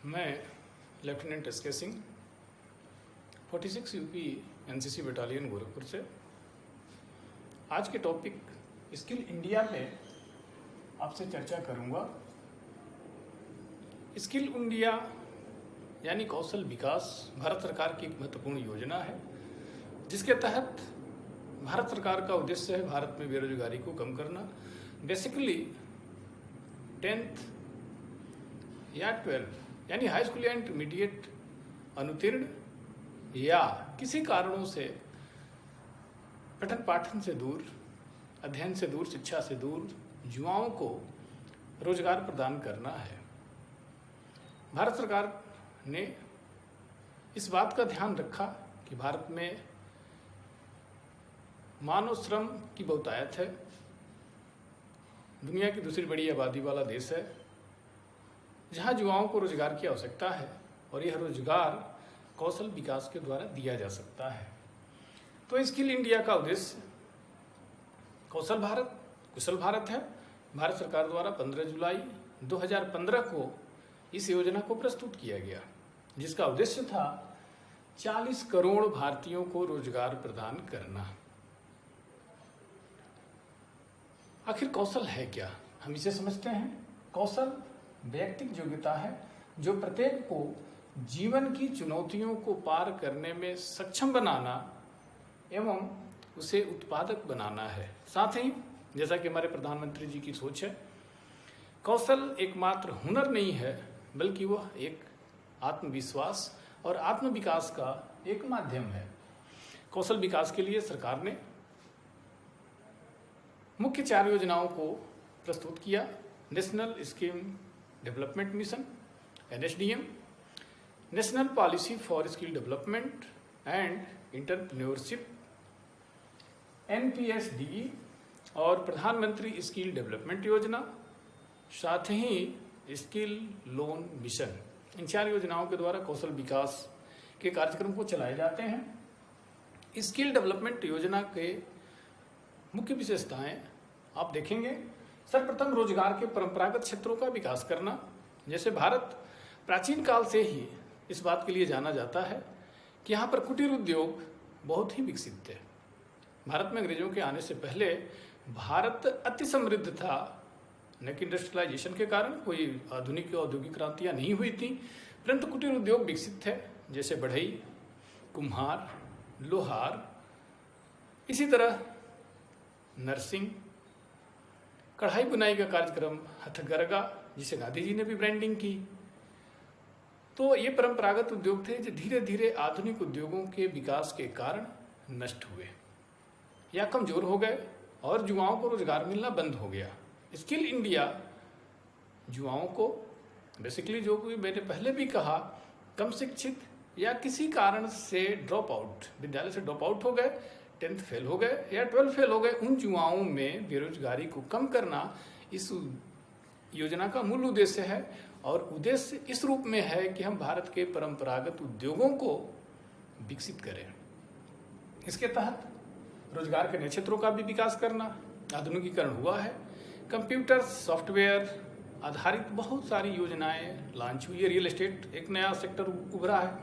मैं lieutenant S के Singh 46 UP NCC battalion Gorakhpur से आज के टॉपिक स्किल इंडिया पे आपसे चर्चा करूंगा। स्किल इंडिया यानी कौशल विकास भारत सरकार की एक महत्वपूर्ण योजना है, जिसके तहत भारत सरकार का उद्देश्य है भारत में बेरोजगारी को कम करना। बेसिकली 10th या 12th यानी हाई स्कूल या इंटरमीडिएट अनुत्तीर्ण या किसी कारणों से पठन पाठन से दूर, अध्ययन से दूर, शिक्षा से दूर युवाओं को रोजगार प्रदान करना है। भारत सरकार ने इस बात का ध्यान रखा कि भारत में मानव श्रम की बहुतायत है, दुनिया की दूसरी बड़ी आबादी वाला देश है, जहां युवाओं को रोजगार की आवश्यकता है और यह रोजगार कौशल विकास के द्वारा दिया जा सकता है। तो स्किल इंडिया का उद्देश्य कौशल भारत, कुशल भारत है। भारत सरकार द्वारा 15 जुलाई 2015 को इस योजना को प्रस्तुत किया गया, जिसका उद्देश्य था 40 करोड़ भारतीयों को रोजगार प्रदान करना। आखिर कौशल है क्या, हम इसे समझते हैं। कौशल व्यक्तिगत योग्यता है जो प्रत्येक को जीवन की चुनौतियों को पार करने में सक्षम बनाना एवं उसे उत्पादक बनाना है। साथ ही जैसा कि हमारे प्रधानमंत्री जी की सोच है, कौशल एकमात्र हुनर नहीं है, बल्कि वह एक आत्मविश्वास और आत्मविकास का एक माध्यम है। कौशल विकास के लिए सरकार ने मुख्य 4 योजनाओं को प्रस्तुत किया। National skill development mission NSDM, national policy for skill development and entrepreneurship NPSDE और प्रधानमंत्री स्किल डेवलपमेंट योजना, साथ ही स्किल लोन मिशन। इन 4 योजनाओं के द्वारा कौशल विकास के कार्यक्रम को चलाए जाते हैं। स्किल डेवलपमेंट योजना के मुख्य विशेषताएं आप देखेंगे। सर्वप्रथम रोजगार के परंपरागत क्षेत्रों का विकास करना। जैसे भारत प्राचीन काल से ही इस बात के लिए जाना जाता है कि यहाँ पर कुटीर उद्योग बहुत ही विकसित थे। भारत में अंग्रेजों के आने से पहले भारत अति समृद्ध था, न कि इंडस्ट्रियलाइजेशन के कारण कोई आधुनिक औद्योगिक क्रांतियाँ नहीं हुई थी, परंतु कुटीर उद्योग विकसित थे, जैसे बढ़ई, कुम्हार, लोहार, इसी तरह नर्सिंग, कढ़ाई बुनाई का कार्यक्रम, हथकरघा, जिसे गांधी जी ने भी ब्रांडिंग की। तो ये परंपरागत उद्योग थे जो धीरे धीरे आधुनिक उद्योगों के विकास के कारण नष्ट हुए या कमजोर हो गए और युवाओं को रोजगार मिलना बंद हो गया। स्किल इंडिया युवाओं को बेसिकली, जो कि मैंने पहले भी कहा, कम शिक्षित या किसी कारण से ड्रॉप आउट, विद्यालय से ड्रॉप आउट हो गए, 10th फेल हो गए या 12th फेल हो गए, उन युवाओं में बेरोजगारी को कम करना इस योजना का मूल उद्देश्य है। और उद्देश्य इस रूप में है कि हम भारत के परंपरागत उद्योगों को विकसित करें। इसके तहत रोजगार के नए क्षेत्रों का भी विकास करना, आधुनिकीकरण हुआ है। कंप्यूटर सॉफ्टवेयर आधारित बहुत सारी योजनाएं लॉन्च हुई है। रियल एस्टेट एक नया सेक्टर उभरा है।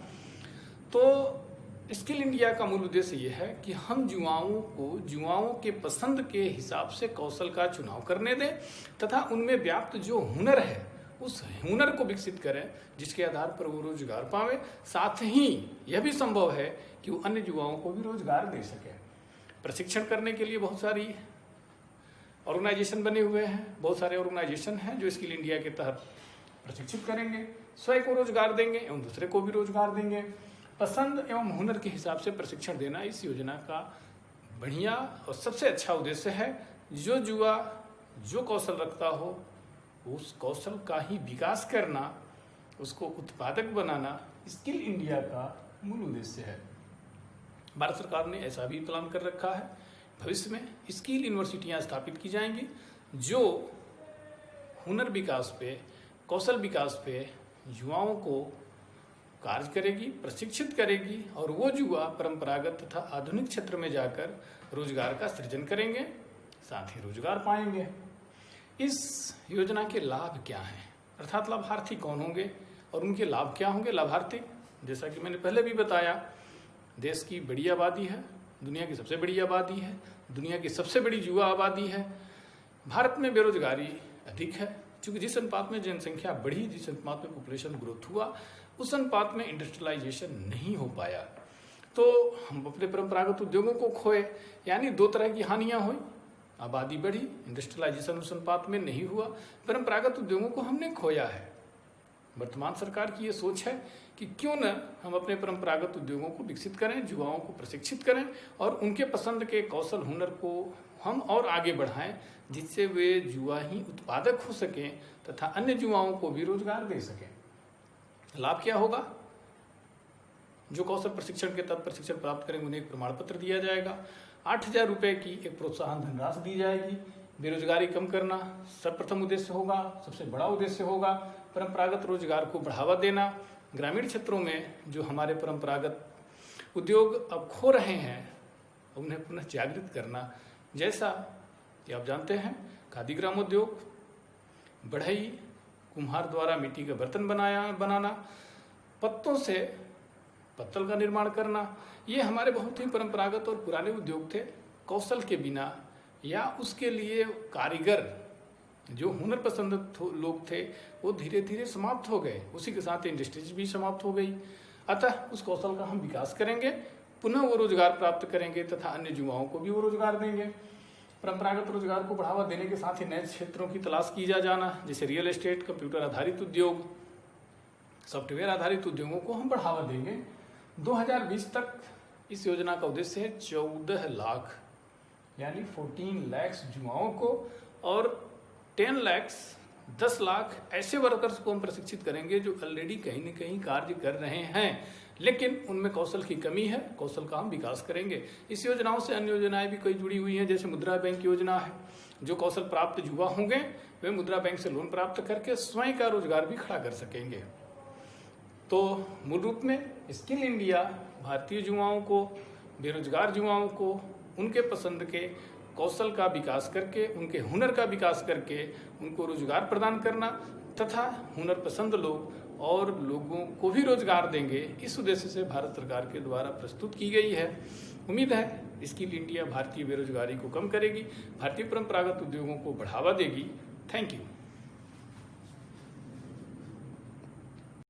तो स्किल इंडिया का मूल उद्देश्य यह है कि हम युवाओं के पसंद के हिसाब से कौशल का चुनाव करने दें तथा उनमें व्याप्त जो हुनर है उस हुनर को विकसित करें, जिसके आधार पर वो रोजगार पावे। साथ ही यह भी संभव है कि वो अन्य युवाओं को भी रोजगार दे सके। प्रशिक्षण करने के लिए बहुत सारी ऑर्गेनाइजेशन बने हुए हैं, बहुत सारे ऑर्गेनाइजेशन हैं जो स्किल इंडिया के तहत प्रशिक्षित करेंगे, स्वयं को रोजगार देंगे एवं दूसरे को भी रोजगार देंगे। पसंद एवं हुनर के हिसाब से प्रशिक्षण देना इस योजना का बढ़िया और सबसे अच्छा उद्देश्य है। जो युवा जो कौशल रखता हो उस कौशल का ही विकास करना, उसको उत्पादक बनाना स्किल इंडिया का मूल उद्देश्य है। भारत सरकार ने ऐसा भी प्लान कर रखा है, भविष्य में स्किल यूनिवर्सिटियां स्थापित की जाएंगी जो हुनर विकास पे, कौशल विकास पे युवाओं को कार्य करेगी, प्रशिक्षित करेगी और वो युवा परंपरागत तथा आधुनिक क्षेत्र में जाकर रोजगार का सृजन करेंगे, साथ ही रोजगार पाएंगे। इस योजना के लाभ क्या हैं, अर्थात लाभार्थी कौन होंगे, और उनके लाभ क्या होंगे। लाभार्थी, जैसा कि मैंने पहले भी बताया, देश की बड़ी आबादी है, दुनिया की सबसे बड़ी आबादी है, दुनिया की सबसे बड़ी युवा आबादी है। भारत में बेरोजगारी अधिक है, क्योंकि जिस अनुपात में जनसंख्या बढ़ी, जिस अनुपात में पॉपुलेशन ग्रोथ हुआ, उस अनुपात में इंडस्ट्रियलाइजेशन नहीं हो पाया। तो हम अपने परंपरागत उद्योगों को खोए, यानी दो तरह की हानियां हुई। आबादी बढ़ी, इंडस्ट्रियलाइजेशन उस अनुपात में नहीं हुआ, परंपरागत उद्योगों को हमने खोया है। वर्तमान सरकार की ये सोच है कि क्यों न हम अपने परंपरागत उद्योगों को विकसित करें, युवाओं को प्रशिक्षित करें और उनके पसंद के कौशल हुनर को हम और आगे बढ़ाएं, जिससे वे युवा ही उत्पादक हो सकें तथा अन्य युवाओं को भी रोजगार दे सकें। लाभ क्या होगा? जो कौशल प्रशिक्षण के तहत प्रशिक्षण प्राप्त करेंगे उन्हें एक प्रमाण पत्र दिया जाएगा। 8,000 रुपये की एक प्रोत्साहन धनराशि दी जाएगी। बेरोजगारी कम करना सर्वप्रथम उद्देश्य होगा, सबसे बड़ा उद्देश्य होगा। परंपरागत रोजगार को बढ़ावा देना, ग्रामीण क्षेत्रों में जो हमारे परंपरागत उद्योग अब खो रहे हैं उन्हें पुनः जागृत करना। जैसा कि आप जानते हैं, खादी ग्रामोद्योग, बढ़ई, कुम्हार द्वारा मिट्टी का बर्तन बनाना, पत्तों से पत्तल का निर्माण करना, ये हमारे बहुत ही परंपरागत और पुराने उद्योग थे। कौशल के बिना या उसके लिए कारीगर जो हुनर पसंद लोग थे वो धीरे धीरे समाप्त हो गए। उसी के साथ इंडस्ट्रीज भी समाप्त हो गई। अतः उस कौशल का हम विकास करेंगे, पुनः वो रोजगार प्राप्त करेंगे तथा अन्य युवाओं को भी वो रोजगार देंगे। परंपरागत रोजगार को बढ़ावा देने के साथ ही नए क्षेत्रों की तलाश की जाना, जैसे रियल एस्टेट, कंप्यूटर आधारित उद्योग, सॉफ्टवेयर आधारित उद्योगों को हम बढ़ावा देंगे। 2020 तक इस योजना का उद्देश्य है 14 लाख यानी 14 लाख युवाओं को और 10 लाख ऐसे वर्कर्स को हम प्रशिक्षित करेंगे जो ऑलरेडी कहीं न कहीं कार्य कर रहे हैं, लेकिन उनमें कौशल की कमी है। कौशल का हम विकास करेंगे। इस योजनाओं से अन्य योजनाएं भी कई जुड़ी हुई हैं, जैसे मुद्रा बैंक योजना है। जो कौशल प्राप्त युवा होंगे वे मुद्रा बैंक से लोन प्राप्त करके स्वयं का रोजगार भी खड़ा कर सकेंगे। तो मूल रूप में स्किल इंडिया भारतीय युवाओं को, बेरोजगार युवाओं को उनके पसंद के कौशल का विकास करके, उनके हुनर का विकास करके उनको रोजगार प्रदान करना तथा हुनर पसंद लोग और लोगों को भी रोजगार देंगे, इस उद्देश्य से भारत सरकार के द्वारा प्रस्तुत की गई है। उम्मीद है स्किल इंडिया भारतीय बेरोजगारी को कम करेगी, भारतीय परंपरागत उद्योगों को बढ़ावा देगी। Thank you.